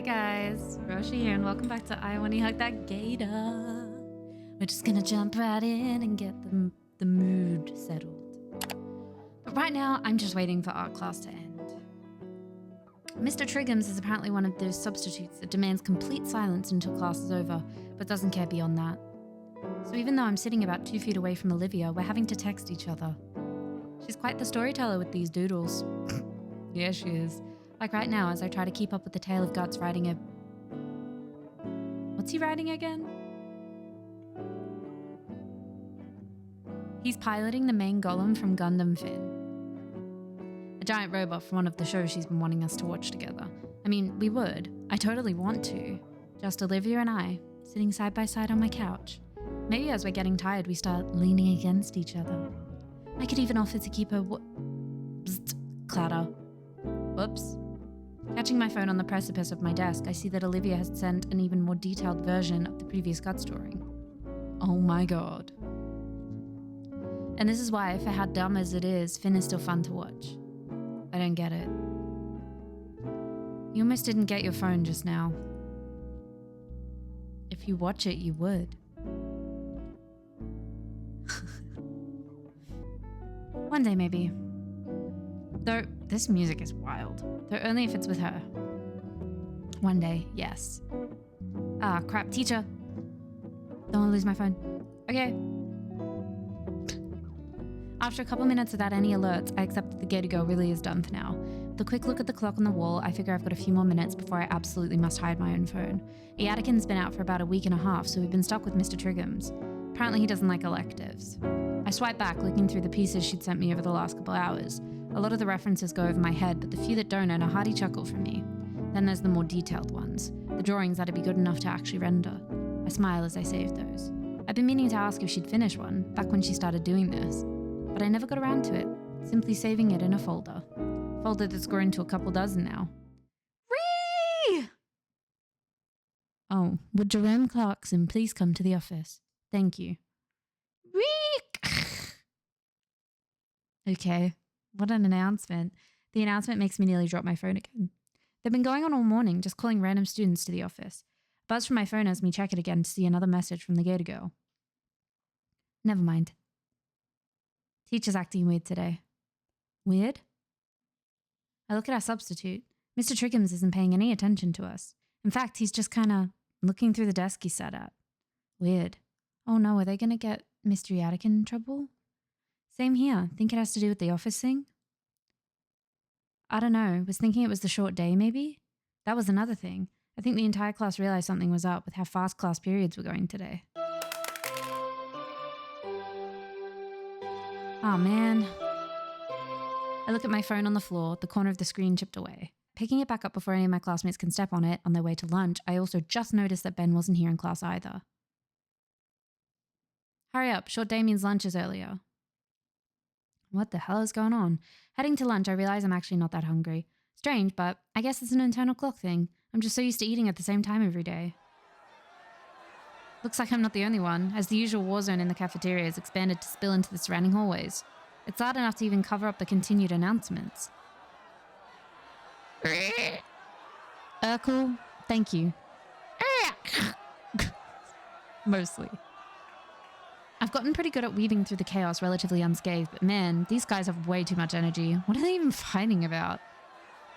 Hi guys, Roshi here and welcome back to I Wani Hug That Gator. We're just gonna jump right in and get the mood settled. But right now, I'm just waiting for art class to end. Mr. Triggums is apparently one of those substitutes that demands complete silence until class is over, but doesn't care beyond that. So even though I'm sitting about 2 feet away from Olivia, we're having to text each other. She's quite the storyteller with these doodles. Yeah, she is. Like right now, as I try to keep up with the tale of Guts writing a... What's he writing again? He's piloting the main golem from Gundam Finn. A giant robot from one of the shows she's been wanting us to watch together. I mean, we would. I totally want to. Just Olivia and I, sitting side by side on my couch. Maybe as we're getting tired, we start leaning against each other. I could even offer to keep her clatter. Whoops. Catching my phone on the precipice of my desk, I see that Olivia has sent an even more detailed version of the previous Guts drawing. Oh my god. And this is why, for how dumb as it is, Finn is still fun to watch. I don't get it. You almost didn't get your phone just now. If you watch it, you would. One day, maybe. Though, this music is wild. Though only if it's with her. One day, yes. Ah, crap, teacher. Don't want to lose my phone. Okay. After a couple minutes without any alerts, I accept that the Gator Girl really is done for now. With a quick look at the clock on the wall, I figure I've got a few more minutes before I absolutely must hide my own phone. Iatikin's been out for about a week and a half, so we've been stuck with Mr. Triggums. Apparently he doesn't like electives. I swipe back, looking through the pieces she'd sent me over the last couple hours. A lot of the references go over my head, but the few that don't earn a hearty chuckle from me. Then there's the more detailed ones, the drawings that'd be good enough to actually render. I smile as I save those. I've been meaning to ask if she'd finish one, back when she started doing this. But I never got around to it, simply saving it in a folder. Folder that's grown to a couple dozen now. Ree! Oh, would Jerome Clarkson please come to the office? Thank you. Ree! Okay. What an announcement. The announcement makes me nearly drop my phone again. They've been going on all morning, just calling random students to the office. A buzz from my phone has me check it again to see another message from the Gator Girl. Never mind. Teacher's acting weird today. Weird? I look at our substitute. Mr. Triggums isn't paying any attention to us. In fact, he's just kinda looking through the desk he sat at. Weird. Oh no, are they gonna get Mr. Iatikin in trouble? Same here. Think it has to do with the office thing? I don't know. Was thinking it was the short day, maybe? That was another thing. I think the entire class realized something was up with how fast class periods were going today. Oh man. I look at my phone on the floor, the corner of the screen chipped away. Picking it back up before any of my classmates can step on it on their way to lunch, I also just noticed that Ben wasn't here in class either. Hurry up, short day means lunch is earlier. What the hell is going on? Heading to lunch, I realize I'm actually not that hungry. Strange, but I guess it's an internal clock thing. I'm just so used to eating at the same time every day. Looks like I'm not the only one, as the usual war zone in the cafeteria has expanded to spill into the surrounding hallways. It's loud enough to even cover up the continued announcements. Urkel, thank you. Mostly. I've gotten pretty good at weaving through the chaos relatively unscathed, but man, these guys have way too much energy. What are they even fighting about?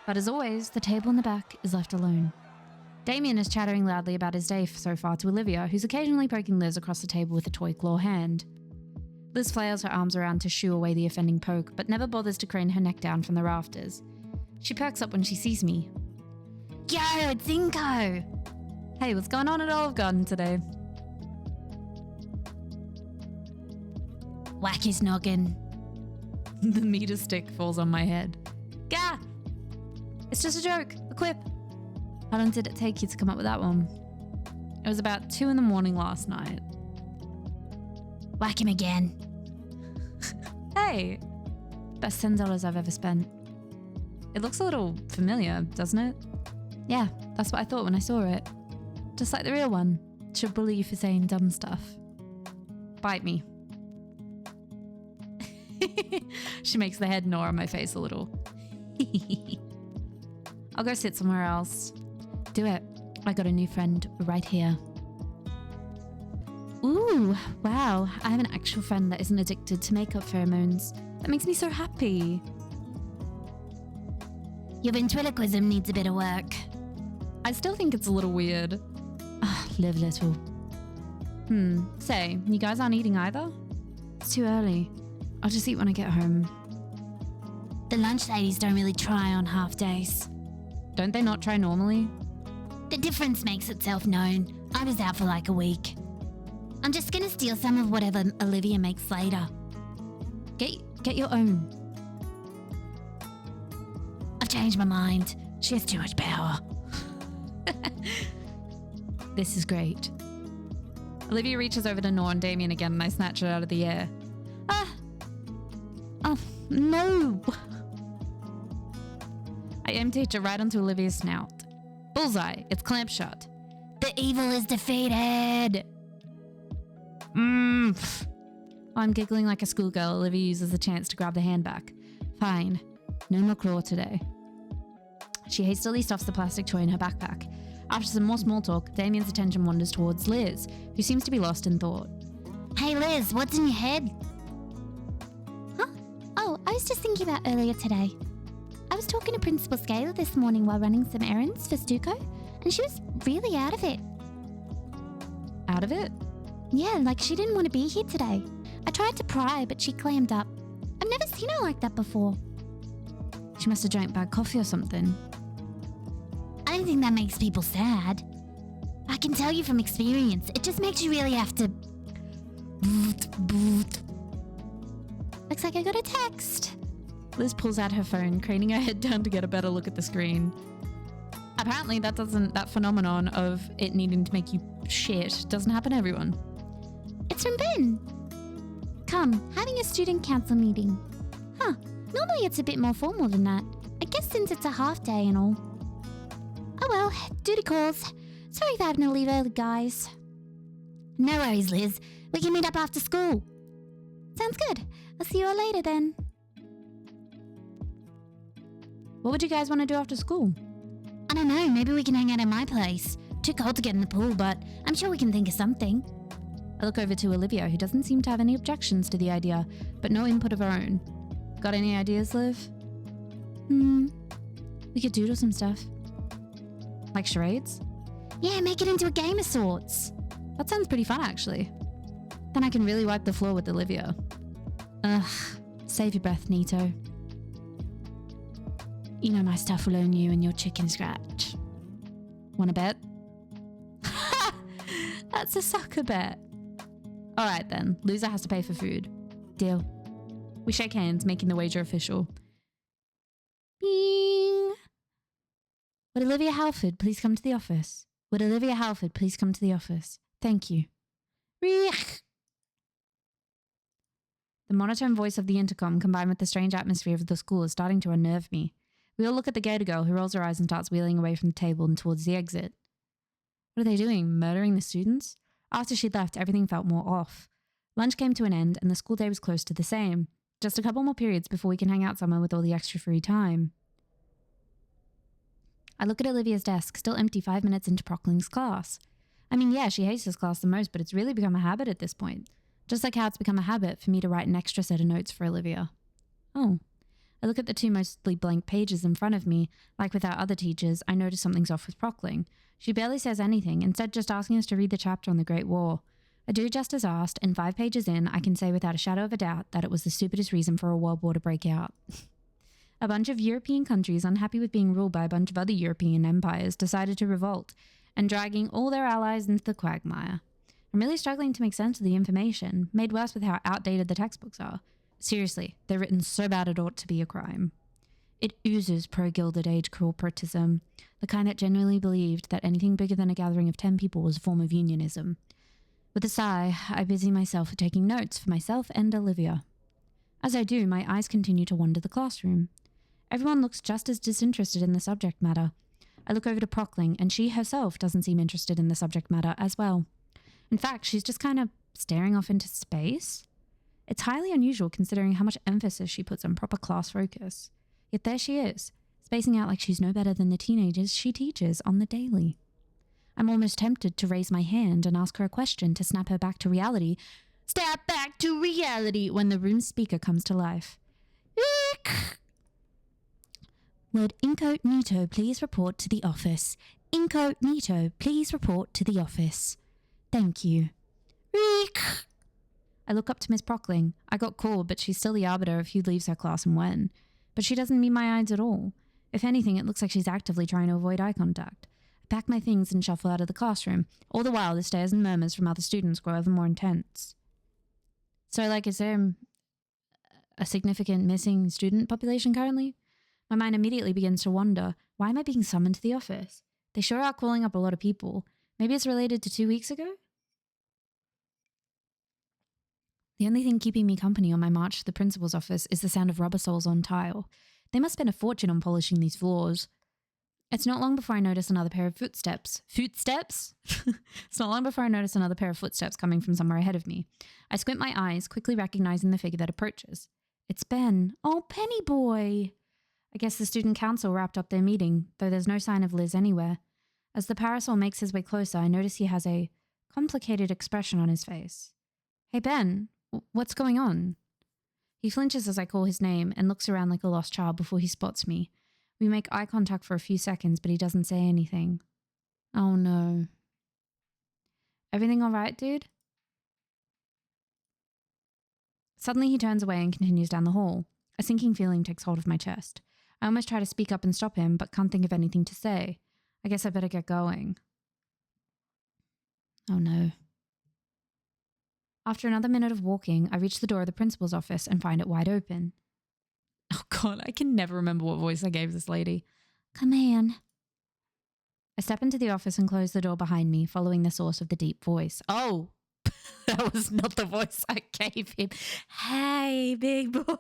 But as always, the table in the back is left alone. Damien is chattering loudly about his day so far to Olivia, who's occasionally poking Liz across the table with a toy claw hand. Liz flails her arms around to shoo away the offending poke, but never bothers to crane her neck down from the rafters. She perks up when she sees me. Yo, it's Inco! Hey, what's going on at Olive Garden today? Whack his noggin. The meter stick falls on my head. Gah! It's just a joke, a quip. How long did it take you to come up with that one? It was about 2 a.m. last night. Whack him again. Hey! Best $10 I've ever spent. It looks a little familiar, doesn't it? Yeah, that's what I thought when I saw it. Just like the real one. She'll bully you for saying dumb stuff. Bite me. She makes the head gnaw on my face a little. I'll go sit somewhere else. Do it. I got a new friend right here. Ooh, wow. I have an actual friend that isn't addicted to makeup pheromones. That makes me so happy. Your ventriloquism needs a bit of work. I still think it's a little weird. Live little. Say, you guys aren't eating either? It's too early. I'll just eat when I get home. The lunch ladies don't really try on half days. Don't they not try normally? The difference makes itself known. I was out for like a week. I'm just gonna steal some of whatever Olivia makes later. Get your own. I've changed my mind. She has too much power. This is great. Olivia reaches over to gnaw on Damien again and I snatch it out of the air. Oh, no. I emptied it right onto Olivia's snout. Bullseye, it's clamped shut. The evil is defeated. I'm giggling like a schoolgirl. Olivia uses the chance to grab the hand back. Fine. No more claw today. She hastily stuffs the plastic toy in her backpack. After some more small talk, Damien's attention wanders towards Liz, who seems to be lost in thought. Hey Liz, what's in your head? Huh? Oh, I was just thinking about earlier today. I was talking to Principal Scaler this morning while running some errands for Stuco, and she was really out of it. Out of it? Yeah, like she didn't want to be here today. I tried to pry, but she clammed up. I've never seen her like that before. She must have drank bad coffee or something. I don't think that makes people sad. I can tell you from experience, it just makes you really have to... Looks like I got a text. Liz pulls out her phone, craning her head down to get a better look at the screen. Apparently that phenomenon of it needing to make you shit doesn't happen to everyone. It's from Ben. Come, having a student council meeting. Huh, normally it's a bit more formal than that. I guess since it's a half day and all. Oh well, duty calls. Sorry if I having to leave early, guys. No worries, Liz. We can meet up after school. Sounds good. I'll see you all later then. What would you guys want to do after school? I don't know, maybe we can hang out at my place. Too cold to get in the pool, but I'm sure we can think of something. I look over to Olivia, who doesn't seem to have any objections to the idea, but no input of her own. Got any ideas, Liv? We could doodle some stuff. Like charades? Yeah, make it into a game of sorts. That sounds pretty fun, actually. Then I can really wipe the floor with Olivia. Ugh, save your breath, Nito. You know my stuff will own you and your chicken scratch. Wanna bet? That's a sucker bet. Alright then, loser has to pay for food. Deal. We shake hands, making the wager official. Bing! Would Olivia Halford please come to the office? Would Olivia Halford please come to the office? Thank you. Reech! The monotone voice of the intercom combined with the strange atmosphere of the school is starting to unnerve me. We all look at the Gator girl, who rolls her eyes and starts wheeling away from the table and towards the exit. What are they doing? Murdering the students? After she'd left, everything felt more off. Lunch came to an end and the school day was close to the same. Just a couple more periods before we can hang out somewhere with all the extra free time. I look at Olivia's desk, still empty 5 minutes into Prockling's class. I mean, yeah, she hates this class the most, but it's really become a habit at this point. Just like how it's become a habit for me to write an extra set of notes for Olivia. Oh. I look at the two mostly blank pages in front of me. Like with our other teachers, I notice something's off with Prockling. She barely says anything, instead just asking us to read the chapter on the Great War. I do just as asked, and 5 pages in, I can say without a shadow of a doubt that it was the stupidest reason for a world war to break out. A bunch of European countries unhappy with being ruled by a bunch of other European empires decided to revolt, and dragging all their allies into the quagmire. I'm really struggling to make sense of the information, made worse with how outdated the textbooks are. Seriously, they're written so bad it ought to be a crime. It oozes pro-Gilded Age corporatism, the kind that genuinely believed that anything bigger than a gathering of 10 people was a form of unionism. With a sigh, I busy myself with taking notes for myself and Olivia. As I do, my eyes continue to wander the classroom. Everyone looks just as disinterested in the subject matter. I look over to Prockling, and she herself doesn't seem interested in the subject matter as well. In fact, she's just kind of staring off into space. It's highly unusual considering how much emphasis she puts on proper class focus. Yet there she is, spacing out like she's no better than the teenagers she teaches on the daily. I'm almost tempted to raise my hand and ask her a question to snap her back to reality. Snap back to reality when the room's speaker comes to life. Would Incognito please report to the office? Incognito, please report to the office. Thank you. I look up to Miss Prockling. I got called, but she's still the arbiter of who leaves her class and when. But she doesn't meet my eyes at all. If anything, it looks like she's actively trying to avoid eye contact. I pack my things and shuffle out of the classroom. All the while, the stares and murmurs from other students grow ever more intense. So, is there a significant missing student population currently? My mind immediately begins to wonder, why am I being summoned to the office? They sure are calling up a lot of people. Maybe it's related to 2 weeks ago? The only thing keeping me company on my march to the principal's office is the sound of rubber soles on tile. They must spend a fortune on polishing these floors. It's not long before I notice another pair of footsteps. Footsteps? It's not long before I notice another pair of footsteps coming from somewhere ahead of me. I squint my eyes, quickly recognizing the figure that approaches. It's Ben. Oh, Penny boy! I guess the student council wrapped up their meeting, though there's no sign of Liz anywhere. As the parasol makes his way closer, I notice he has a complicated expression on his face. Hey, Ben, what's going on? He flinches as I call his name and looks around like a lost child before he spots me. We make eye contact for a few seconds, but he doesn't say anything. Oh no. Everything all right, dude? Suddenly he turns away and continues down the hall. A sinking feeling takes hold of my chest. I almost try to speak up and stop him, but can't think of anything to say. I guess I better get going. Oh no. After another minute of walking, I reach the door of the principal's office and find it wide open. Oh God, I can never remember what voice I gave this lady. Come in. I step into the office and close the door behind me, following the source of the deep voice. Oh, that was not the voice I gave him. Hey, big boy.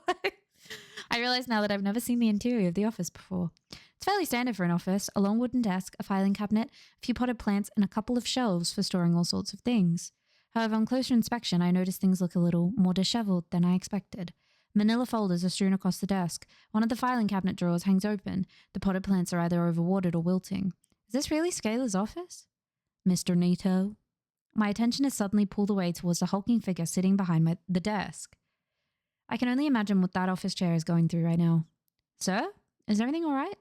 I realize now that I've never seen the interior of the office before. It's fairly standard for an office, a long wooden desk, a filing cabinet, a few potted plants, and a couple of shelves for storing all sorts of things. However, on closer inspection, I notice things look a little more disheveled than I expected. Manila folders are strewn across the desk. One of the filing cabinet drawers hangs open. The potted plants are either overwatered or wilting. Is this really Scalar's office? Mr. Nito? My attention is suddenly pulled away towards the hulking figure sitting behind the desk. I can only imagine what that office chair is going through right now. Sir? Is everything all right?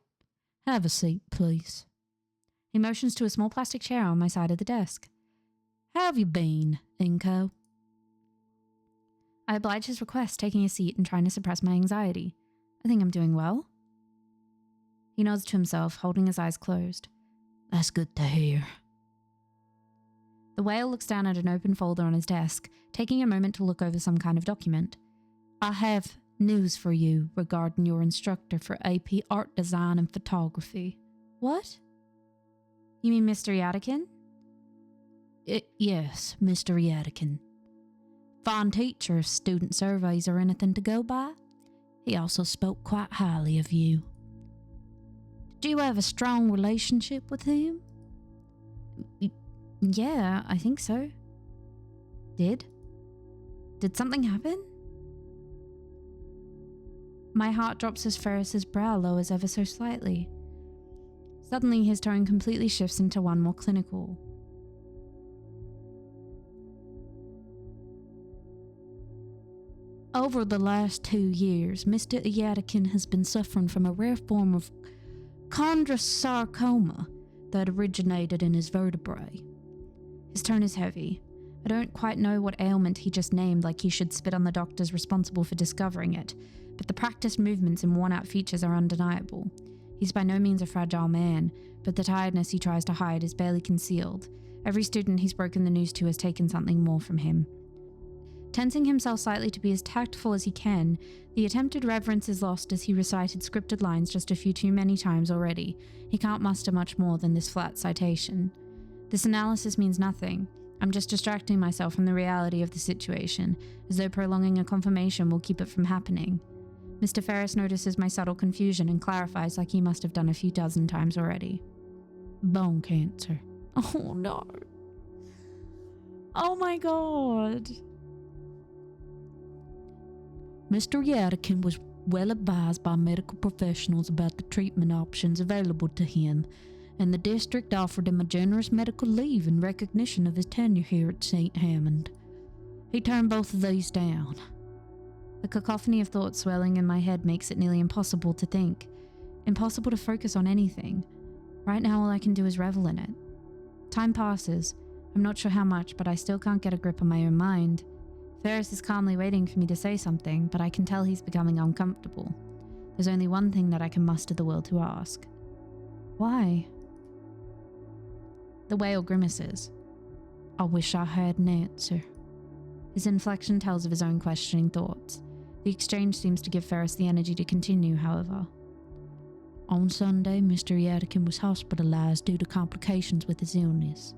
Have a seat, please. He motions to a small plastic chair on my side of the desk. How have you been, Inco? I oblige his request, taking a seat and trying to suppress my anxiety. I think I'm doing well. He nods to himself, holding his eyes closed. That's good to hear. The whale looks down at an open folder on his desk, taking a moment to look over some kind of document. I have news for you regarding your instructor for AP Art Design and Photography. What? You mean Mr. Yadikin? Yes, Mr. Yadikin. Fine teacher if student surveys are anything to go by. He also spoke quite highly of you. Did you have a strong relationship with him? Yeah, I think so. Did something happen? My heart drops as Ferris's brow lowers ever so slightly. Suddenly his tone completely shifts into one more clinical. Over the last 2 years, Mr. Yadikin has been suffering from a rare form of chondrosarcoma that originated in his vertebrae. His tone is heavy. I don't quite know what ailment he just named, like he should spit on the doctors responsible for discovering it, but the practiced movements and worn-out features are undeniable. He's by no means a fragile man, but the tiredness he tries to hide is barely concealed. Every student he's broken the news to has taken something more from him. Tensing himself slightly to be as tactful as he can, the attempted reverence is lost as he recited scripted lines just a few too many times already. He can't muster much more than this flat citation. This analysis means nothing. I'm just distracting myself from the reality of the situation, as though prolonging a confirmation will keep it from happening. Mr. Ferris notices my subtle confusion and clarifies like he must have done a few dozen times already. Bone cancer. Oh no. Oh my god. Mr. Yadikin was well advised by medical professionals about the treatment options available to him, and the district offered him a generous medical leave in recognition of his tenure here at St. Hammond. He turned both of these down. The cacophony of thoughts swirling in my head makes it nearly impossible to think. Impossible to focus on anything. Right now all I can do is revel in it. Time passes. I'm not sure how much, but I still can't get a grip on my own mind. Ferris is calmly waiting for me to say something, but I can tell he's becoming uncomfortable. There's only one thing that I can muster the will to ask. Why? The whale grimaces. I wish I had an answer. His inflection tells of his own questioning thoughts. The exchange seems to give Ferris the energy to continue, however. On Sunday, Mr. Yadikin was hospitalized due to complications with his illness.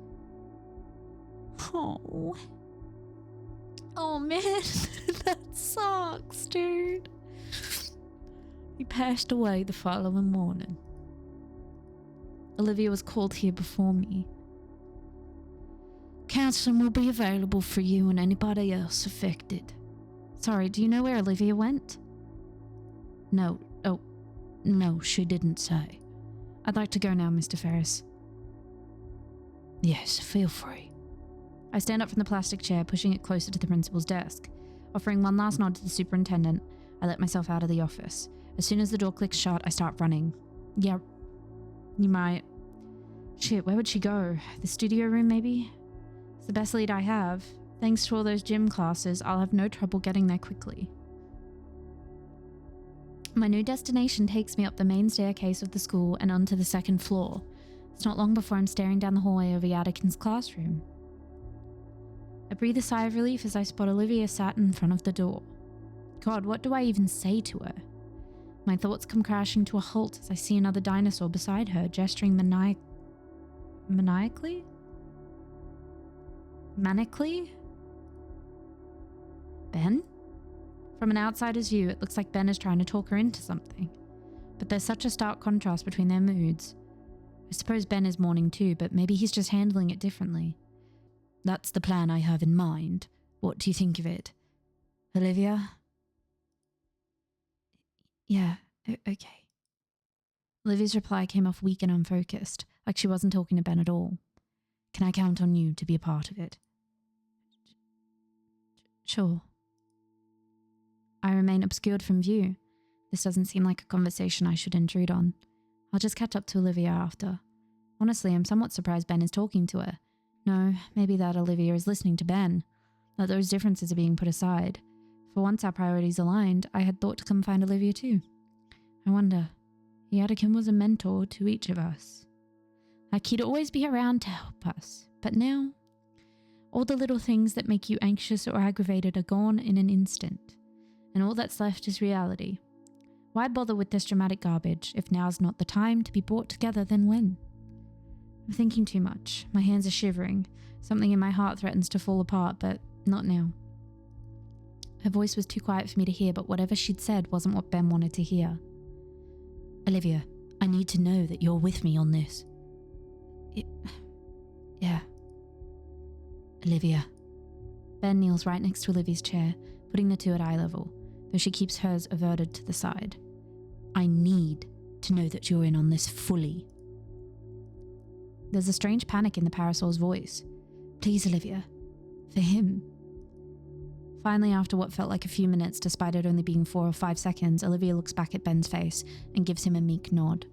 Oh man, that sucks, dude. He passed away the following morning. Olivia was called here before me. Counseling will be available for you and anybody else affected. Sorry, do you know where Olivia went? No, she didn't say. I'd like to go now, Mr. Ferris. Yes, feel free. I stand up from the plastic chair, pushing it closer to the principal's desk. Offering one last nod to the superintendent, I let myself out of the office. As soon as the door clicks shut, I start running. Yeah, you might. Shit, where would she go? The studio room, maybe? It's the best lead I have. Thanks to all those gym classes, I'll have no trouble getting there quickly. My new destination takes me up the main staircase of the school and onto the second floor. It's not long before I'm staring down the hallway over Yadikin's classroom. I breathe a sigh of relief as I spot Olivia sat in front of the door. God, what do I even say to her? My thoughts come crashing to a halt as I see another dinosaur beside her, gesturing manically? Ben? From an outsider's view, it looks like Ben is trying to talk her into something. But there's such a stark contrast between their moods. I suppose Ben is mourning too, but maybe he's just handling it differently. That's the plan I have in mind. What do you think of it? Olivia? Yeah, okay. Olivia's reply came off weak and unfocused, like she wasn't talking to Ben at all. Can I count on you to be a part of it? Sure. I remain obscured from view. This doesn't seem like a conversation I should intrude on. I'll just catch up to Olivia after. Honestly, I'm somewhat surprised Ben is talking to her. No, maybe that Olivia is listening to Ben. That those differences are being put aside. For once our priorities aligned, I had thought to come find Olivia too. I wonder, Yadikin was a mentor to each of us. Like he'd always be around to help us. But now, all the little things that make you anxious or aggravated are gone in an instant. And all that's left is reality. Why bother with this dramatic garbage? If now's not the time to be brought together, then when? I'm thinking too much. My hands are shivering. Something in my heart threatens to fall apart, but not now. Her voice was too quiet for me to hear, but whatever she'd said wasn't what Ben wanted to hear. Olivia, I need to know that you're with me on this. Yeah. Olivia. Ben kneels right next to Olivia's chair, putting the two at eye level, though she keeps hers averted to the side. I need to know that you're in on this fully. There's a strange panic in the parasol's voice. Please, Olivia. For him. Finally, after what felt like a few minutes, despite it only being 4 or 5 seconds, Olivia looks back at Ben's face and gives him a meek nod.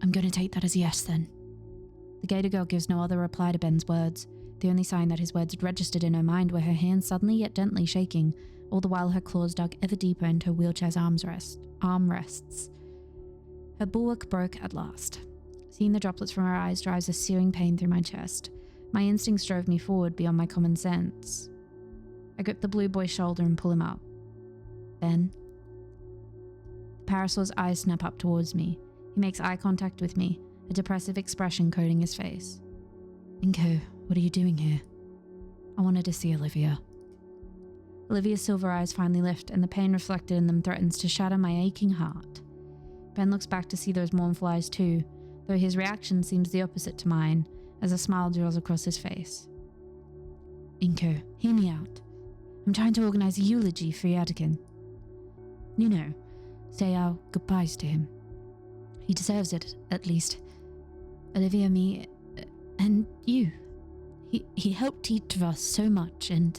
I'm going to take that as a yes, then. The Gator girl gives no other reply to Ben's words. The only sign that his words had registered in her mind were her hands suddenly yet gently shaking, all the while her claws dug ever deeper into her wheelchair's armrests. Her bulwark broke at last. Seeing the droplets from her eyes drives a searing pain through my chest. My instincts drove me forward beyond my common sense. I grip the blue boy's shoulder and pull him up. Ben? The parasol's eyes snap up towards me. He makes eye contact with me, a depressive expression coating his face. Inco, what are you doing here? I wanted to see Olivia. Olivia's silver eyes finally lift, and the pain reflected in them threatens to shatter my aching heart. Ben looks back to see those mournful eyes too, though his reaction seems the opposite to mine, as a smile draws across his face. Inco, hear me out. I'm trying to organize a eulogy for Yadikin. say our goodbyes to him. He deserves it, at least. Olivia, me, and you. He helped each of us so much, and...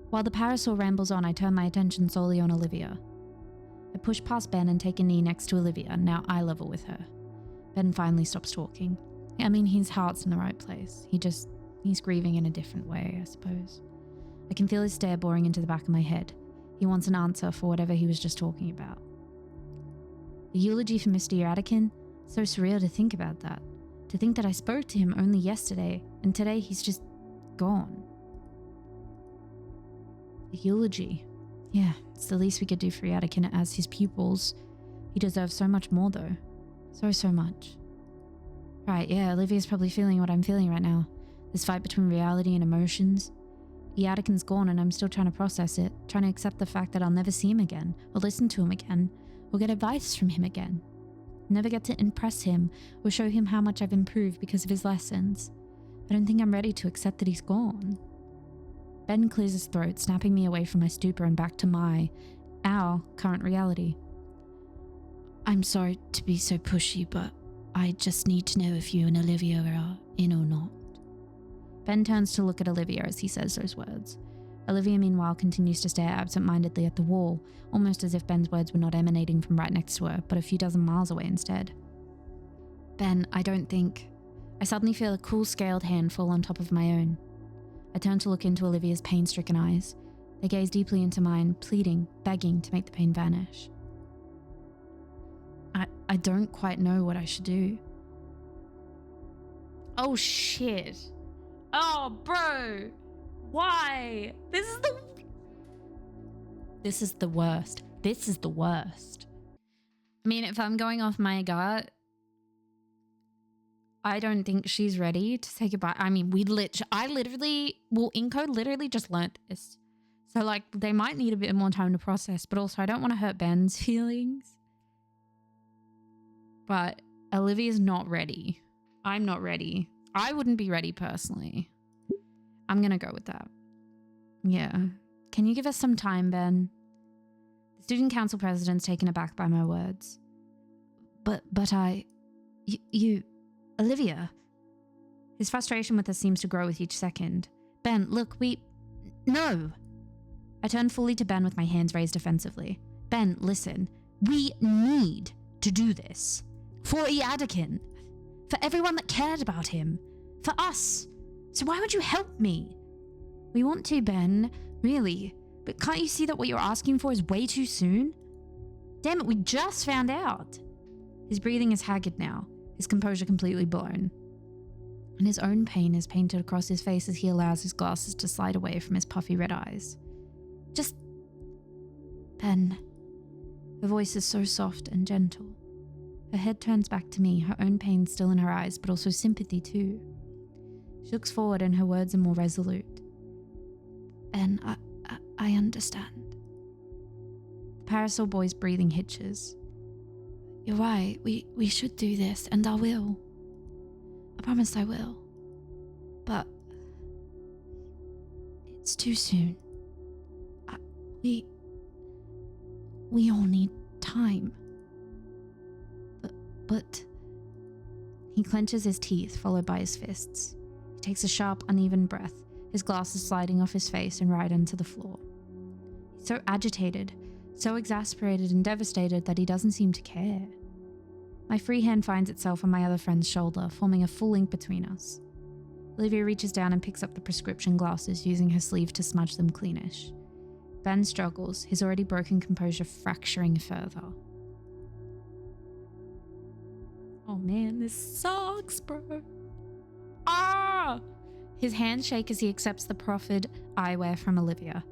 While the parasol rambles on, I turn my attention solely on Olivia. I push past Ben and take a knee next to Olivia, now eye level with her. Ben finally stops talking. I mean, his heart's in the right place. He's grieving in a different way, I suppose. I can feel his stare boring into the back of my head. He wants an answer for whatever he was just talking about. A eulogy for Mr. Uratican? So surreal to think about that. To think that I spoke to him only yesterday, and today he's just gone. A eulogy. Yeah, it's the least we could do for Uratican as his pupils. He deserves so much more though. So much. Right, yeah, Olivia's probably feeling what I'm feeling right now. This fight between reality and emotions. Uratican's gone and I'm still trying to process it, trying to accept the fact that I'll never see him again, or listen to him again, or get advice from him again. Never get to impress him, or show him how much I've improved because of his lessons. I don't think I'm ready to accept that he's gone. Ben clears his throat, snapping me away from my stupor and back to our current reality. I'm sorry to be so pushy, but I just need to know if you and Olivia are in or not. Ben turns to look at Olivia as he says those words. Olivia, meanwhile, continues to stare absent-mindedly at the wall, almost as if Ben's words were not emanating from right next to her, but a few dozen miles away instead. Ben, I suddenly feel a cool, scaled hand fall on top of my own. I turn to look into Olivia's pain-stricken eyes. They gaze deeply into mine, pleading, begging to make the pain vanish. I don't quite know what I should do. Oh shit. Oh, bro. Why? This is the worst. This is the worst. I mean, if I'm going off my gut, I don't think she's ready to say goodbye. I mean, Inco literally just learnt this. So, like, they might need a bit more time to process, but also I don't want to hurt Ben's feelings. But Olivia's not ready. I'm not ready. I wouldn't be ready personally. I'm going to go with that. Yeah. Can you give us some time, Ben? The student council president's taken aback by my words. But you, Olivia. His frustration with us seems to grow with each second. Ben, look, no. I turn fully to Ben with my hands raised defensively. Ben, listen. We need to do this. For Uratican. For everyone that cared about him. For us. So why would you help me? We want to, Ben. Really. But can't you see that what you're asking for is way too soon? Damn it, we just found out. His breathing is haggard now, his composure completely blown. And his own pain is painted across his face as he allows his glasses to slide away from his puffy red eyes. Just... Ben. Her voice is so soft and gentle. Her head turns back to me, her own pain still in her eyes, but also sympathy too. She looks forward and her words are more resolute. Ben, I understand. The parasol boy's breathing hitches. You're right, we should do this, and I will. I promise I will. But... it's too soon. We all need time. But... He clenches his teeth, followed by his fists. He takes a sharp, uneven breath, his glasses sliding off his face and right onto the floor. He's so agitated, so exasperated and devastated that he doesn't seem to care. My free hand finds itself on my other friend's shoulder, forming a full link between us. Olivia reaches down and picks up the prescription glasses, using her sleeve to smudge them cleanish. Ben struggles, his already broken composure fracturing further. Oh man, this sucks, bro. Ah! His hands shake as he accepts the proffered eyewear from Olivia,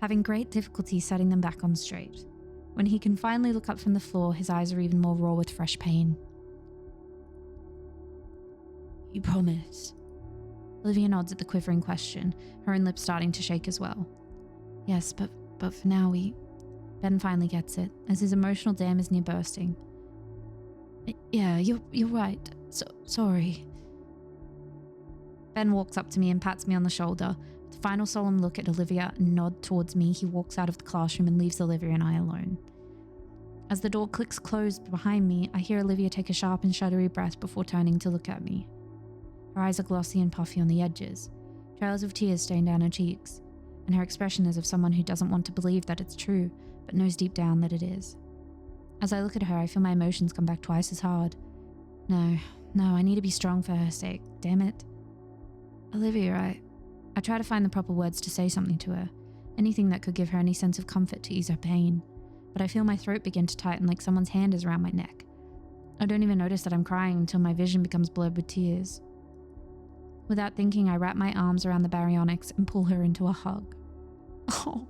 having great difficulty setting them back on straight. When he can finally look up from the floor, his eyes are even more raw with fresh pain. You promise? Olivia nods at the quivering question, her own lips starting to shake as well. Yes, but for now Ben finally gets it, as his emotional dam is near bursting. Yeah, you're right. Sorry. Ben walks up to me and pats me on the shoulder, With a final solemn look at Olivia and nod towards me, he walks out of the classroom and leaves Olivia and I alone. As the door clicks closed behind me, I hear Olivia take a sharp and shuddery breath before turning to look at me. Her eyes are glossy and puffy on the edges. Trails of tears stain down her cheeks, and her expression is of someone who doesn't want to believe that it's true, but knows deep down that it is. As I look at her, I feel my emotions come back twice as hard. No, I need to be strong for her sake, damn it. Olivia, I try to find the proper words to say something to her, anything that could give her any sense of comfort to ease her pain, but I feel my throat begin to tighten like someone's hand is around my neck. I don't even notice that I'm crying until my vision becomes blurred with tears. Without thinking, I wrap my arms around the baryonyx and pull her into a hug. Oh,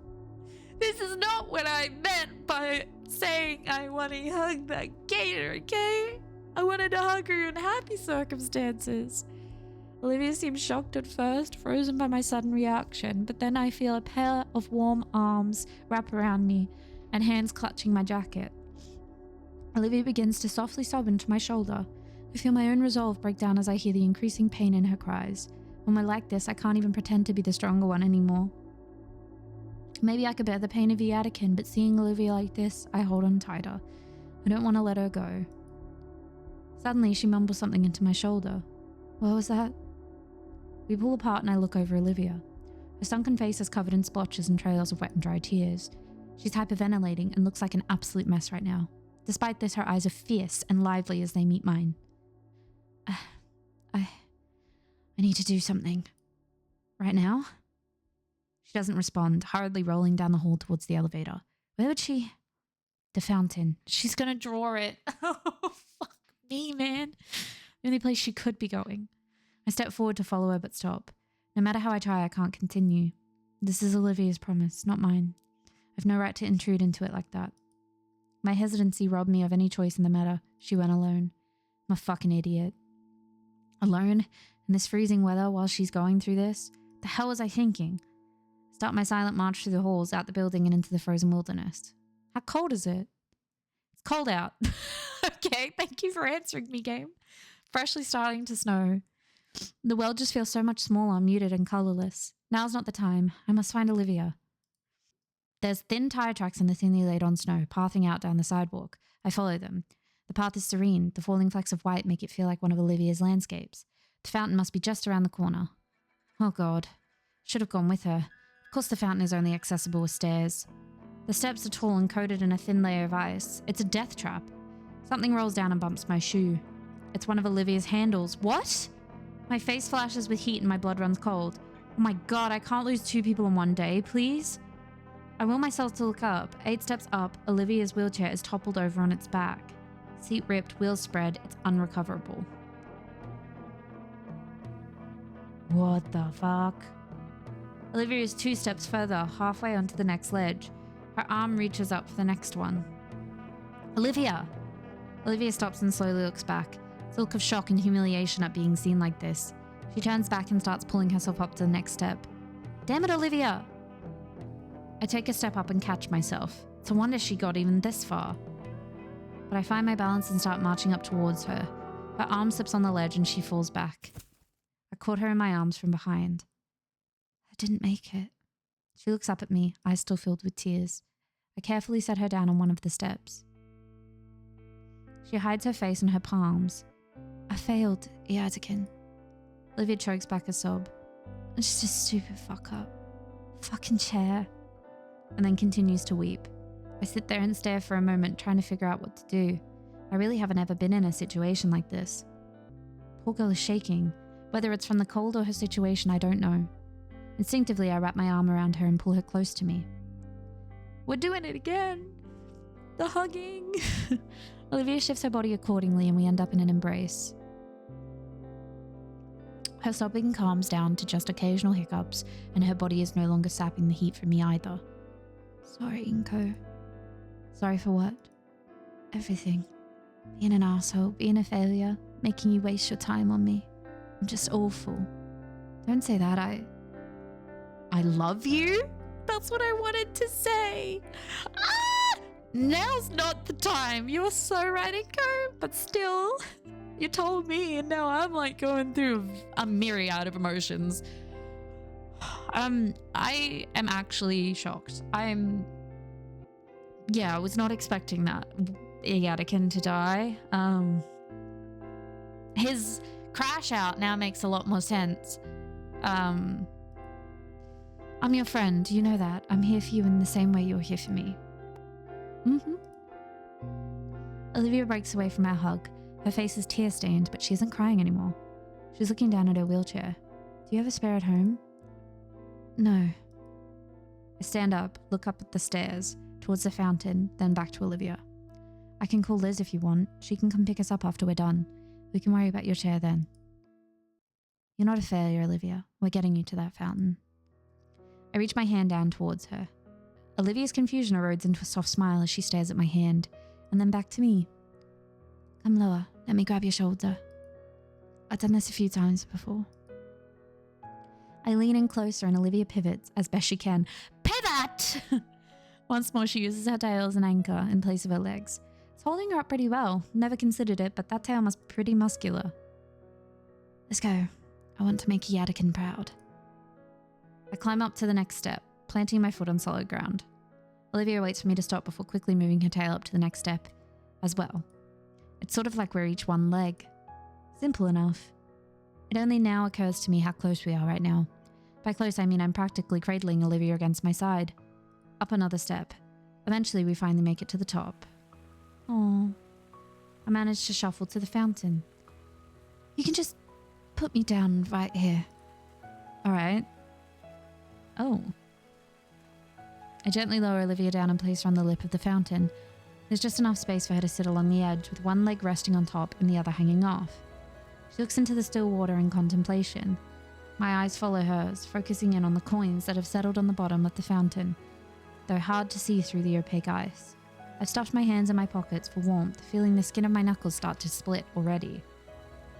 this is not what I meant by saying I want to hug that gator, okay? I wanted to hug her in happy circumstances. Olivia seems shocked at first, frozen by my sudden reaction, but then I feel a pair of warm arms wrap around me and hands clutching my jacket. Olivia begins to softly sob into my shoulder. I feel my own resolve break down as I hear the increasing pain in her cries. When we're like this, I can't even pretend to be the stronger one anymore. Maybe I could bear the pain of Yadikin, but seeing Olivia like this, I hold on tighter. I don't want to let her go. Suddenly, she mumbles something into my shoulder. What was that? We pull apart and I look over Olivia. Her sunken face is covered in splotches and trails of wet and dry tears. She's hyperventilating and looks like an absolute mess right now. Despite this, her eyes are fierce and lively as they meet mine. I need to do something. Right now? She doesn't respond, hurriedly rolling down the hall towards the elevator. Where would she? The fountain. She's gonna draw it. Oh, fuck me, man. The only place she could be going. I step forward to follow her, but stop. No matter how I try, I can't continue. This is Olivia's promise, not mine. I've no right to intrude into it like that. My hesitancy robbed me of any choice in the matter. She went alone. I'm a fucking idiot. Alone? In this freezing weather while she's going through this? The hell was I thinking? Start my silent march through the halls, out the building and into the frozen wilderness. How cold is it? It's cold out. Okay, thank you for answering me, game. Freshly starting to snow. The world just feels so much smaller, muted and colourless. Now's not the time. I must find Olivia. There's thin tire tracks in the thinly laid on snow, pathing out down the sidewalk. I follow them. The path is serene. The falling flecks of white make it feel like one of Olivia's landscapes. The fountain must be just around the corner. Oh God. Should have gone with her. Of course the fountain is only accessible with stairs. The steps are tall and coated in a thin layer of ice. It's a death trap. Something rolls down and bumps my shoe. It's one of Olivia's handles. What? My face flashes with heat and my blood runs cold. Oh my God, I can't lose 2 people in one day, please? I will myself to look up. 8 steps up, Olivia's wheelchair is toppled over on its back. Seat ripped, wheels spread, it's unrecoverable. What the fuck? Olivia is 2 steps further, halfway onto the next ledge. Her arm reaches up for the next one. Olivia! Olivia stops and slowly looks back. It's a look of shock and humiliation at being seen like this. She turns back and starts pulling herself up to the next step. Damn it, Olivia! I take a step up and catch myself. It's a wonder she got even this far. But I find my balance and start marching up towards her. Her arm slips on the ledge and she falls back. I caught her in my arms from behind. I didn't make it. She looks up at me, eyes still filled with tears. I carefully set her down on one of the steps. She hides her face in her palms. I failed, Iadikin. Olivia chokes back a sob. I'm just a stupid fuck up. Fucking chair. And then continues to weep. I sit there and stare for a moment, trying to figure out what to do. I really haven't ever been in a situation like this. Poor girl is shaking. Whether it's from the cold or her situation, I don't know. Instinctively, I wrap my arm around her and pull her close to me. We're doing it again. The hugging. Olivia shifts her body accordingly and we end up in an embrace. Her sobbing calms down to just occasional hiccups and her body is no longer sapping the heat from me either. Sorry, Inco. Sorry for what? Everything. Being an asshole, being a failure, making you waste your time on me. I'm just awful. Don't say that, I love you? That's what I wanted to say. Ah! Now's not the time. You're so right, Inco. But still, you told me and now I'm like going through a myriad of emotions. I am actually shocked. I was not expecting that Yadikin to die. His crash out now makes a lot more sense. I'm your friend, you know that. I'm here for you in the same way you're here for me. Mm-hmm. Olivia breaks away from our hug. Her face is tear-stained, but she isn't crying anymore. She's looking down at her wheelchair. Do you have a spare at home? No. I stand up, look up at the stairs, towards the fountain, then back to Olivia. I can call Liz if you want. She can come pick us up after we're done. We can worry about your chair then. You're not a failure, Olivia. We're getting you to that fountain. I reach my hand down towards her. Olivia's confusion erodes into a soft smile as she stares at my hand, and then back to me. Come lower. Let me grab your shoulder. I've done this a few times before. I lean in closer and Olivia pivots as best she can. Pivot! Once more, she uses her tail as an anchor in place of her legs. It's holding her up pretty well. Never considered it, but that tail must be pretty muscular. Let's go. I want to make Yadikin proud. I climb up to the next step, planting my foot on solid ground. Olivia waits for me to stop before quickly moving her tail up to the next step as well. It's sort of like we're each one leg. Simple enough. It only now occurs to me how close we are right now. By close, I mean I'm practically cradling Olivia against my side. Up another step. Eventually, we finally make it to the top. Oh, I managed to shuffle to the fountain. You can just put me down right here. All right. Oh. I gently lower Olivia down and place her on the lip of the fountain. There's just enough space for her to sit along the edge, with one leg resting on top and the other hanging off. She looks into the still water in contemplation. My eyes follow hers, focusing in on the coins that have settled on the bottom of the fountain, though hard to see through the opaque ice. I've stuffed my hands in my pockets for warmth, feeling the skin of my knuckles start to split already.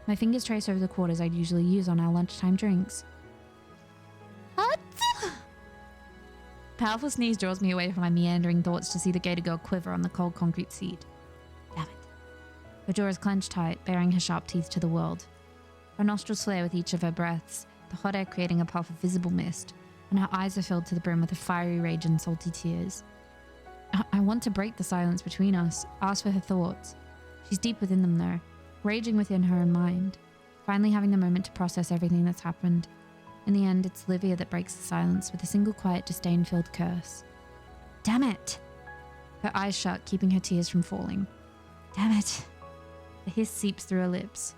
My fingers trace over the quarters I'd usually use on our lunchtime drinks. What? Powerful sneeze draws me away from my meandering thoughts to see the Gator girl quiver on the cold concrete seat. Damn it. Her jaw is clenched tight, baring her sharp teeth to the world. Her nostrils flare with each of her breaths, the hot air creating a puff of visible mist, and her eyes are filled to the brim with a fiery rage and salty tears. I want to break the silence between us, ask for her thoughts. She's deep within them though, raging within her own mind, finally having the moment to process everything that's happened. In the end, it's Olivia that breaks the silence with a single quiet, disdain-filled curse. Damn it! Her eyes shut, keeping her tears from falling. Damn it! The hiss seeps through her lips.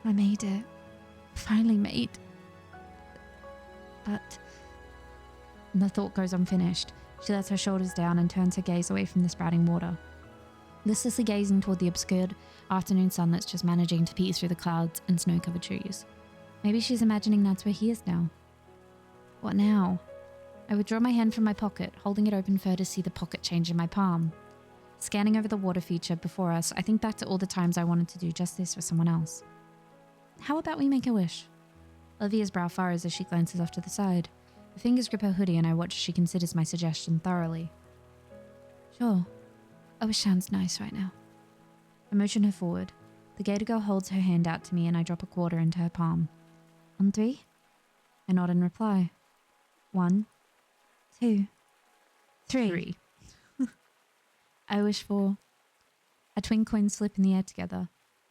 I made it. Finally made. But... And the thought goes unfinished. She lets her shoulders down and turns her gaze away from the sprouting water. Listlessly gazing toward the obscured afternoon sun that's just managing to peer through the clouds and snow-covered trees. Maybe she's imagining that's where he is now. What now? I withdraw my hand from my pocket, holding it open for her to see the pocket change in my palm. Scanning over the water feature before us, I think back to all the times I wanted to do just this for someone else. How about we make a wish? Olivia's brow furrows as she glances off to the side. Her fingers grip her hoodie and I watch as she considers my suggestion thoroughly. Sure. A wish sounds nice right now. I motion her forward. The Gator girl holds her hand out to me and I drop a quarter into her palm. On 3? I nod in reply. 1, 2, 3. I wish for... Our twin coins flip in the air together.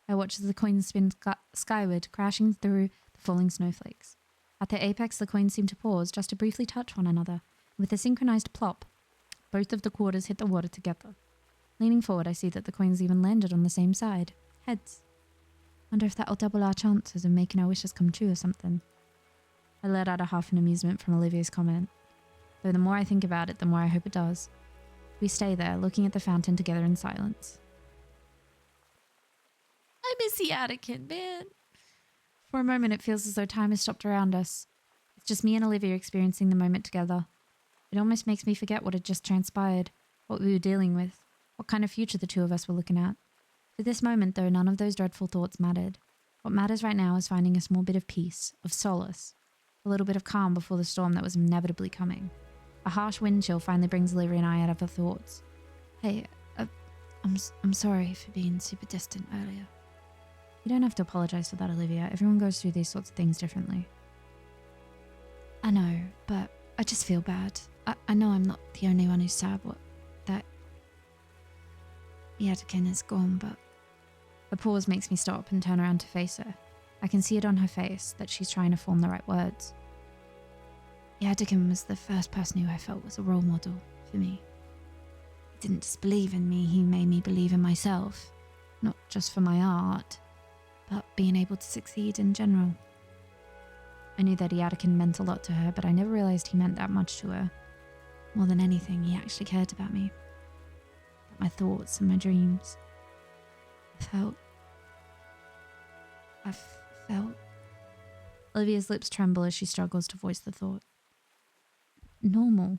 I watch as the coins spin skyward, crashing through the falling snowflakes. At their apex, the coins seem to pause, just to briefly touch one another. With a synchronized plop, both of the quarters hit the water together. Leaning forward, I see that the coins even landed on the same side. Heads. Wonder if that'll double our chances of making our wishes come true or something. I let out a half in amusement from Olivia's comment. Though the more I think about it, the more I hope it does. We stay there, looking at the fountain together in silence. I miss the Attican, man. For a moment, it feels as though time has stopped around us. It's just me and Olivia experiencing the moment together. It almost makes me forget what had just transpired, what we were dealing with, what kind of future the two of us were looking at. For this moment, though, none of those dreadful thoughts mattered. What matters right now is finding a small bit of peace, of solace, a little bit of calm before the storm that was inevitably coming. A harsh wind chill finally brings Olivia and I out of our thoughts. Hey, I'm sorry for being super distant earlier. You don't have to apologize for that, Olivia. Everyone goes through these sorts of things differently. I know, but I just feel bad. I know I'm not the only one who's sad that Yatakin is gone, but a pause makes me stop and turn around to face her. I can see it on her face that she's trying to form the right words. Yatakin was the first person who I felt was a role model for me. He didn't just believe in me, he made me believe in myself. Not just for my art, but being able to succeed in general. I knew that Yatakin meant a lot to her, but I never realized he meant that much to her. More than anything, he actually cared about me. About my thoughts and my dreams. I felt... Olivia's lips tremble as she struggles to voice the thought. Normal.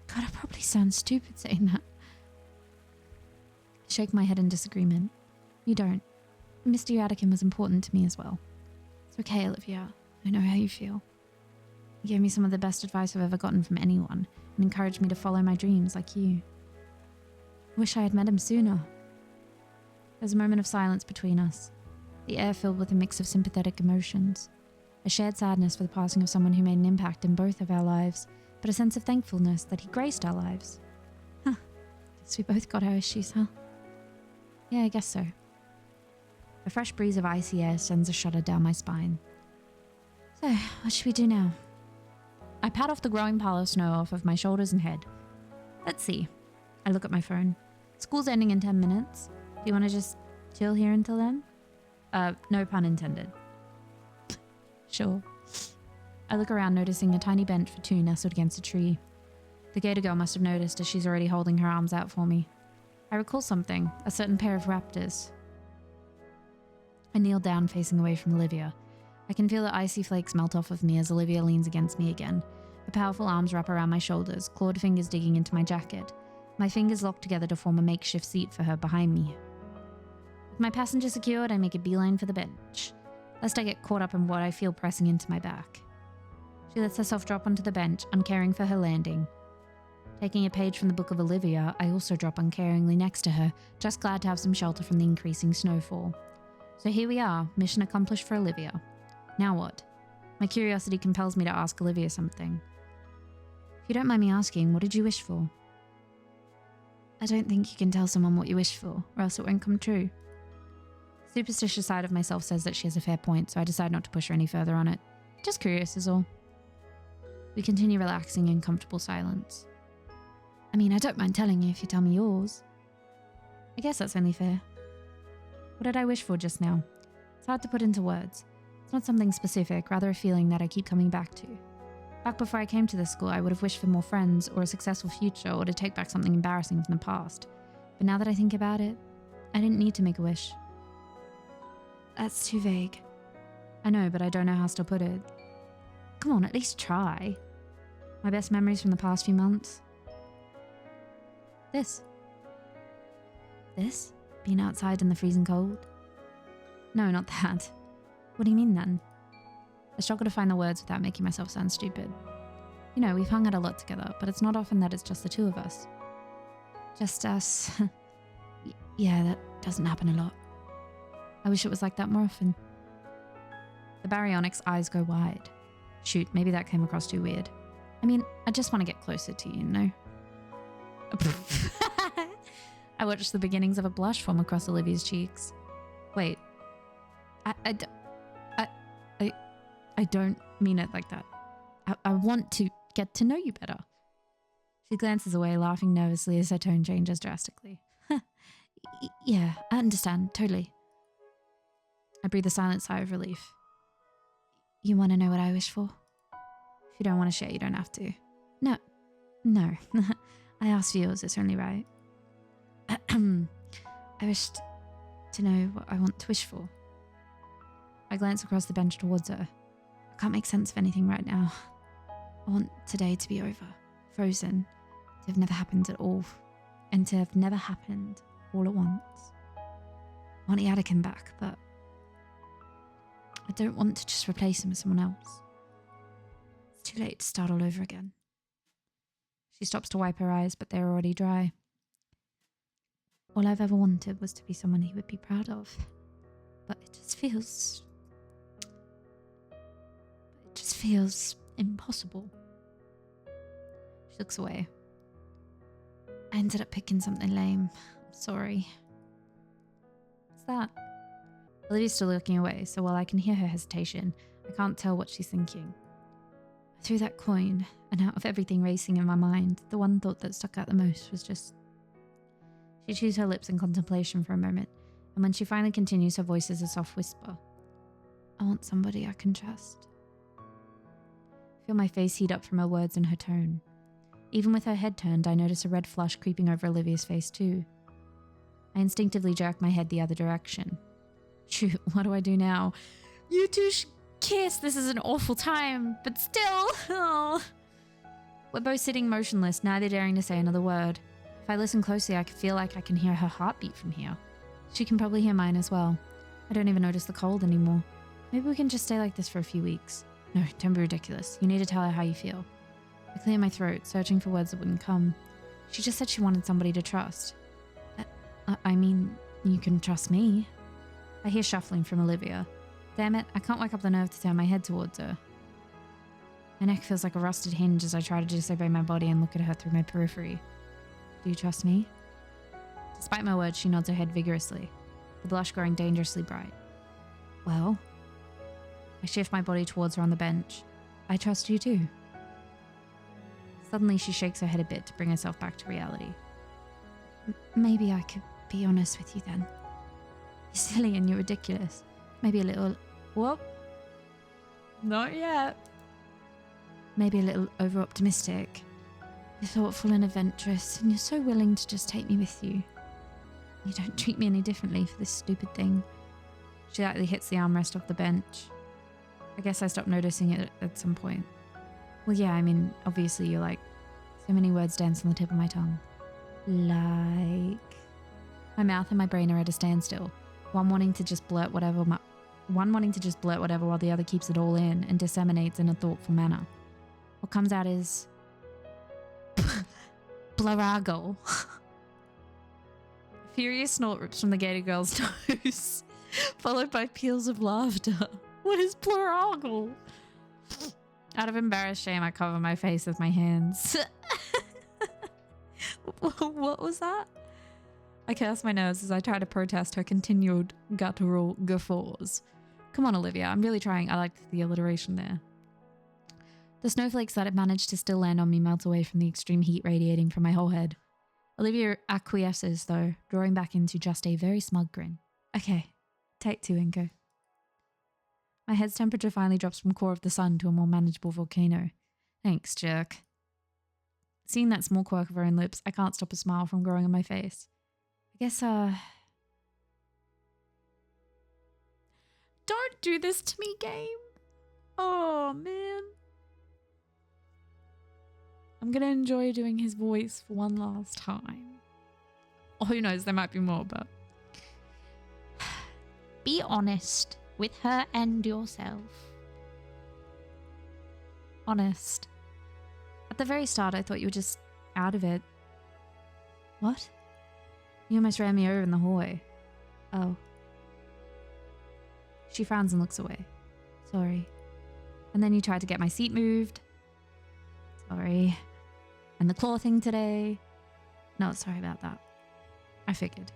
God, I probably sound stupid saying that. I shake my head in disagreement. You don't. Mr. Yatakin was important to me as well. It's okay, Olivia. I know how you feel. You gave me some of the best advice I've ever gotten from anyone and encouraged me to follow my dreams like you. I wish I had met him sooner. There's a moment of silence between us, the air filled with a mix of sympathetic emotions. A shared sadness for the passing of someone who made an impact in both of our lives, but a sense of thankfulness that he graced our lives. Huh. Guess we both got our issues, huh? Yeah, I guess so. A fresh breeze of icy air sends a shudder down my spine. So, what should we do now? I pat off the growing pile of snow off of my shoulders and head. Let's see. I look at my phone. School's ending in 10 minutes. Do you want to just chill here until then? No pun intended. Sure. I look around, noticing a tiny bench for two nestled against a tree. The Gator girl must have noticed as she's already holding her arms out for me. I recall something, a certain pair of raptors. I kneel down, facing away from Olivia. I can feel the icy flakes melt off of me as Olivia leans against me again. Her powerful arms wrap around my shoulders, clawed fingers digging into my jacket. My fingers lock together to form a makeshift seat for her behind me. With my passenger secured, I make a beeline for the bench, lest I get caught up in what I feel pressing into my back. She lets herself drop onto the bench, uncaring for her landing. Taking a page from the book of Olivia, I also drop uncaringly next to her, just glad to have some shelter from the increasing snowfall. So here we are, mission accomplished for Olivia. Now what? My curiosity compels me to ask Olivia something. If you don't mind me asking, what did you wish for? I don't think you can tell someone what you wish for, or else it won't come true. The superstitious side of myself says that she has a fair point, so I decide not to push her any further on it. Just curious is all. We continue relaxing in comfortable silence. I mean, I don't mind telling you if you tell me yours. I guess that's only fair. What did I wish for just now? It's hard to put into words. It's not something specific, rather a feeling that I keep coming back to. Back before I came to this school, I would have wished for more friends, or a successful future, or to take back something embarrassing from the past. But now that I think about it, I didn't need to make a wish. That's too vague. I know, but I don't know how else to put it. Come on, at least try. My best memories from the past few months? This. This? Being outside in the freezing cold? No, not that. What do you mean then? I struggle to find the words without making myself sound stupid. You know, we've hung out a lot together, but it's not often that it's just the two of us. Just us. Yeah, that doesn't happen a lot. I wish it was like that more often. The baryonic's eyes go wide. Shoot, maybe that came across too weird. I mean, I just want to get closer to you, no? I watched the beginnings of a blush form across Olivia's cheeks. Wait. I don't mean it like that. I want to get to know you better. She glances away, laughing nervously as her tone changes drastically. Yeah, I understand, totally. I breathe a silent sigh of relief. You want to know what I wish for? If you don't want to share, you don't have to. No. I asked for yours, it's only right. I wished to know what I want to wish for. I glance across the bench towards her. I can't make sense of anything right now. I want today to be over, frozen, to have never happened at all, and to have never happened all at once. I want Yatakin back, but I don't want to just replace him with someone else. It's too late to start all over again. She stops to wipe her eyes, but they're already dry. All I've ever wanted was to be someone he would be proud of. But it just feels feels impossible. She looks away. I ended up picking something lame. I'm sorry. What's that? Olivia's still looking away, so while I can hear her hesitation, I can't tell what she's thinking. I threw that coin, and out of everything racing in my mind, the one thought that stuck out the most was just... She chews her lips in contemplation for a moment, and when she finally continues, her voice is a soft whisper. I want somebody I can trust. I feel my face heat up from her words and her tone. Even with her head turned, I notice a red flush creeping over Olivia's face too. I instinctively jerk my head the other direction. Shoot, what do I do now? You two kiss. This is an awful time, but still. Oh. We're both sitting motionless, neither daring to say another word. If I listen closely, I can feel like I can hear her heartbeat from here. She can probably hear mine as well. I don't even notice the cold anymore. Maybe we can just stay like this for a few weeks. No, don't be ridiculous. You need to tell her how you feel. I clear my throat, searching for words that wouldn't come. She just said she wanted somebody to trust. I mean, you can trust me. I hear shuffling from Olivia. Damn it, I can't work up the nerve to turn my head towards her. My neck feels like a rusted hinge as I try to disobey my body and look at her through my periphery. Do you trust me? Despite my words, she nods her head vigorously, the blush growing dangerously bright. Well? I shift my body towards her on the bench. I trust you too. Suddenly she shakes her head a bit to bring herself back to reality. Maybe I could be honest with you then. You're silly and you're ridiculous. Maybe a little... Whoop. Not yet. Maybe a little over-optimistic. You're thoughtful and adventurous, and you're so willing to just take me with you. You don't treat me any differently for this stupid thing. She lightly hits the armrest off the bench. I guess I stopped noticing it at some point. Well, yeah, I mean, obviously you're like... So many words dance on the tip of my tongue. Like... My mouth and my brain are at a standstill. One wanting to just blurt whatever while the other keeps it all in and disseminates in a thoughtful manner. What comes out is... Blaragle. A furious snort rips from the Gator girl's nose, followed by peals of laughter. What is Blaragle? Out of embarrassed shame, I cover my face with my hands. What was that? I curse my nerves as I try to protest her continued guttural guffaws. Come on, Olivia, I'm really trying. I liked the alliteration there. The snowflakes that had managed to still land on me melt away from the extreme heat radiating from my whole head. Olivia acquiesces, though, drawing back into just a very smug grin. Okay, take 2, Inco. My head's temperature finally drops from core of the sun to a more manageable volcano. Thanks, jerk. Seeing that small quirk of her own lips, I can't stop a smile from growing on my face. I guess, Don't do this to me, game. Oh, man. I'm gonna enjoy doing his voice for one last time. Oh, who knows, there might be more, but... Be honest with her and yourself. Honest. At the very start, I thought you were just out of it. What? You almost ran me over in the hallway. Oh. She frowns and looks away. Sorry. And then you tried to get my seat moved. Sorry. And the claw thing today. No, sorry about that. I figured.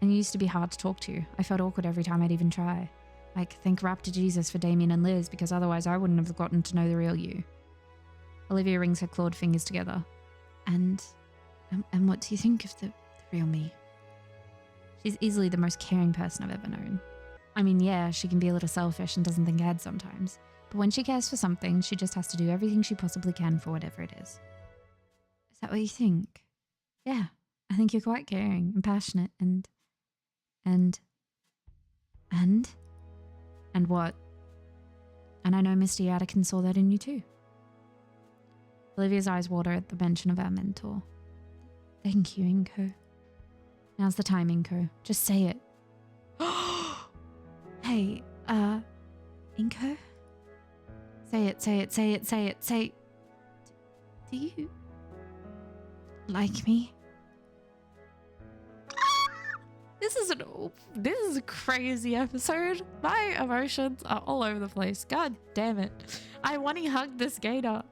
And you used to be hard to talk to. I felt awkward every time I'd even try. Like, thank rap to Jesus for Damien and Liz, because otherwise I wouldn't have gotten to know the real you. Olivia rings her clawed fingers together. And what do you think of the real me? She's easily the most caring person I've ever known. I mean, yeah, she can be a little selfish and doesn't think ahead sometimes. But when she cares for something, she just has to do everything she possibly can for whatever it is. Is that what you think? Yeah, I think you're quite caring and passionate and what? And I know Mr. Yadikin saw that in you too. Olivia's eyes water at the mention of our mentor. Thank you, Inco. Now's the time, Inco. Just say it. Hey, Inco? Say it. Do you like me? This is a crazy episode. My emotions are all over the place. God damn it. I want to hug this gator.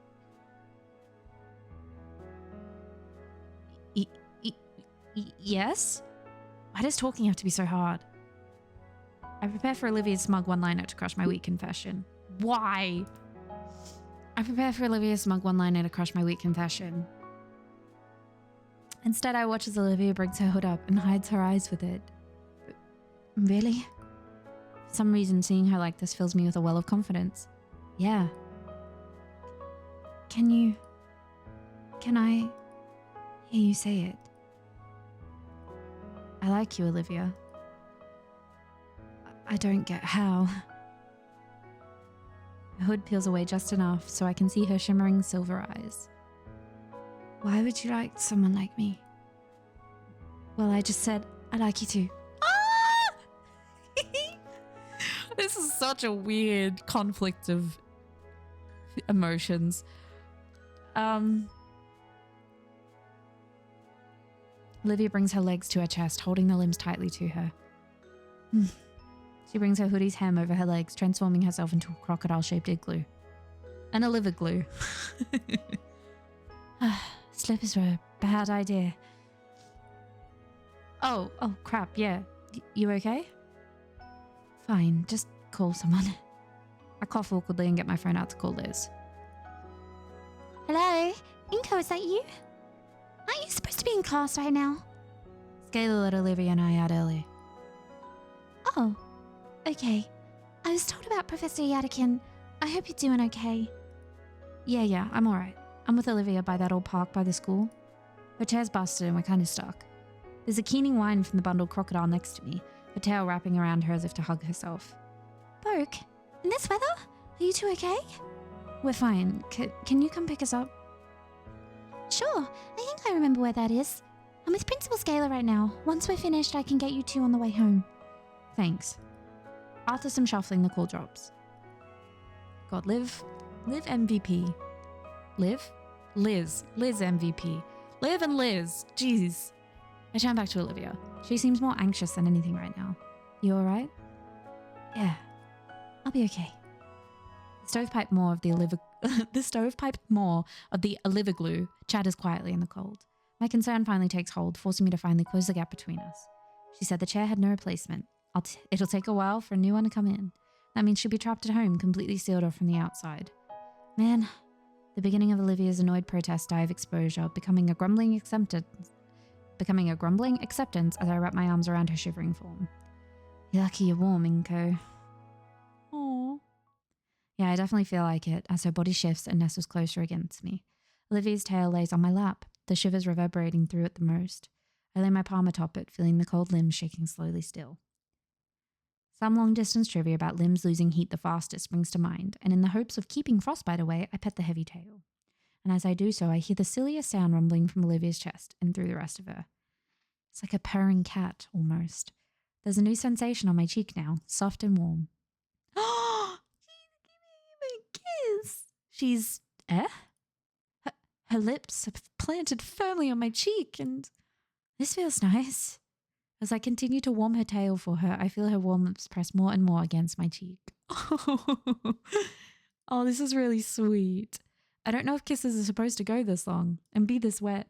Yes? Why does talking have to be so hard? I prepare for Olivia's smug one-liner to crush my weak confession. Why? I prepare for Olivia's smug one-liner to crush my weak confession. Instead, I watch as Olivia brings her hood up and hides her eyes with it. Really? For some reason, seeing her like this fills me with a well of confidence. Yeah. Can I hear you say it? I like you, Olivia. I don't get how. Her hood peels away just enough so I can see her shimmering silver eyes. Why would you like someone like me? Well, I just said I like you too. Ah! This is such a weird conflict of emotions. Olivia brings her legs to her chest, holding the limbs tightly to her. She brings her hoodie's hem over her legs, transforming herself into a crocodile-shaped igloo. An Olivia glue. Slippers were a bad idea. Oh crap, yeah. You okay? Fine, just call someone. I cough awkwardly and get my phone out to call Liz. Hello? Inco, is that you? Aren't you supposed to be in class right now? Scalar let Olivia and I out early. Oh, okay. I was told about Professor Yadikin. I hope you're doing okay. Yeah, I'm alright. I'm with Olivia by that old park by the school. Her chair's busted and we're kind of stuck. There's a keening whine from the bundled crocodile next to me, her tail wrapping around her as if to hug herself. Boke, in this weather? Are you two okay? We're fine. Can you come pick us up? Sure, I think I remember where that is. I'm with Principal Scalar right now. Once we're finished, I can get you two on the way home. Thanks. After some shuffling, the call drops. God, Liv MVP. Liz MVP. Liv and Liz. Jeez. I turn back to Olivia. She seems more anxious than anything right now. You alright? Yeah, I'll be okay. The stovepipe more of the Olivia glue chatters quietly in the cold. My concern finally takes hold, forcing me to finally close the gap between us. She said the chair had no replacement. It'll take a while for a new one to come in. That means she'll be trapped at home, completely sealed off from the outside. Man, the beginning of Olivia's annoyed protest die of exposure, becoming a grumbling acceptance as I wrap my arms around her shivering form. You're lucky you're warm, Inco. Aww. Yeah, I definitely feel like it as her body shifts and nestles closer against me. Olivia's tail lays on my lap, the shivers reverberating through it the most. I lay my palm atop it, feeling the cold limbs shaking slowly still. Some long-distance trivia about limbs losing heat the fastest springs to mind, and in the hopes of keeping frostbite away, I pet the heavy tail. And as I do so, I hear the silliest sound rumbling from Olivia's chest and through the rest of her. It's like a purring cat, almost. There's a new sensation on my cheek now, soft and warm. Oh, she's giving me a kiss. She's, Her lips are planted firmly on my cheek, and this feels nice. As I continue to warm her tail for her, I feel her warm lips press more and more against my cheek. Oh, this is really sweet. I don't know if kisses are supposed to go this long and be this wet.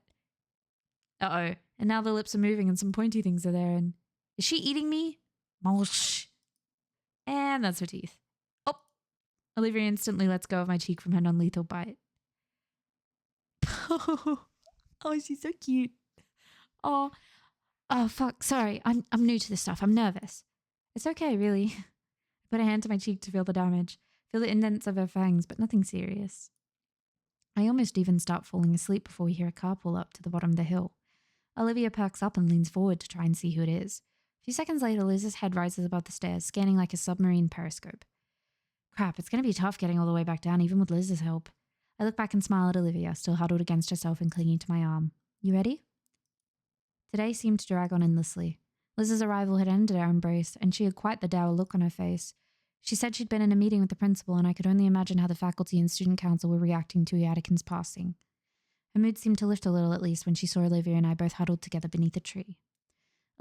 Uh-oh. And now the lips are moving and some pointy things are there, and is she eating me? Molsh. And that's her teeth. Oh. Olivia instantly lets go of my cheek from her non-lethal bite. Oh, she's so cute. Oh, fuck. Sorry. I'm new to this stuff. I'm nervous. It's okay, really. I put a hand to my cheek to feel the damage, feel the indents of her fangs, but nothing serious. I almost even start falling asleep before we hear a car pull up to the bottom of the hill. Olivia perks up and leans forward to try and see who it is. A few seconds later, Liz's head rises above the stairs, scanning like a submarine periscope. Crap, it's going to be tough getting all the way back down, even with Liz's help. I look back and smile at Olivia, still huddled against herself and clinging to my arm. You ready? Today seemed to drag on endlessly. Liz's arrival had ended our embrace, and she had quite the dour look on her face. She said she'd been in a meeting with the principal, and I could only imagine how the faculty and student council were reacting to Yadikin's passing. Her mood seemed to lift a little at least when she saw Olivia and I both huddled together beneath a tree.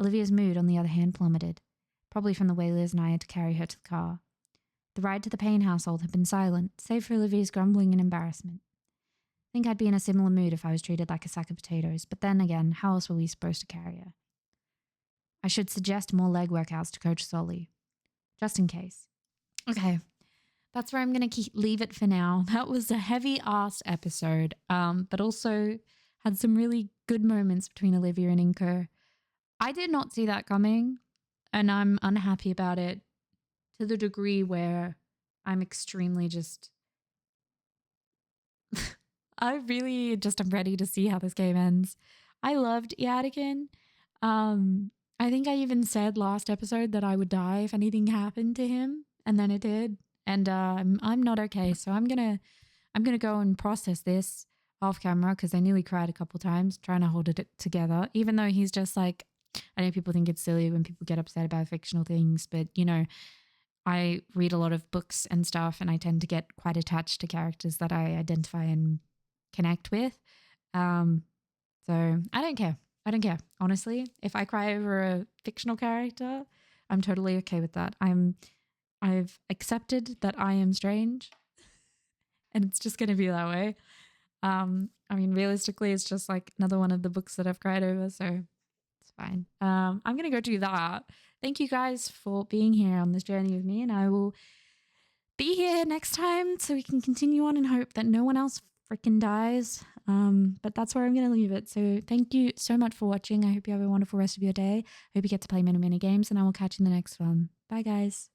Olivia's mood, on the other hand, plummeted, probably from the way Liz and I had to carry her to the car. The ride to the Payne household had been silent, save for Olivia's grumbling and embarrassment. I think I'd be in a similar mood if I was treated like a sack of potatoes, but then again, how else were we supposed to carry her? I should suggest more leg workouts to Coach Solly, just in case. Okay, that's where I'm going to leave it for now. That was a heavy-ass episode, but also had some really good moments between Olivia and Inco. I did not see that coming, and I'm unhappy about it to the degree where I'm extremely just... I really just am ready to see how this game ends. I loved Yadigan. I think I even said last episode that I would die if anything happened to him, and then it did. And I'm not okay, so I'm gonna go and process this off camera because I nearly cried a couple times trying to hold it together. Even though he's just like, I know people think it's silly when people get upset about fictional things, but you know, I read a lot of books and stuff, and I tend to get quite attached to characters that I identify and connect with. So I don't care. Honestly, if I cry over a fictional character, I'm totally okay with that. I've accepted that I am strange, and it's just gonna be that way. I mean, realistically, it's just like another one of the books that I've cried over, so it's fine. I'm gonna go do that. Thank you guys for being here on this journey with me, and I will be here next time so we can continue on and hope that no one else freaking dies. But that's where I'm going to leave it. So thank you so much for watching. I hope you have a wonderful rest of your day. I hope you get to play many, many games, and I will catch you in the next one. Bye, guys.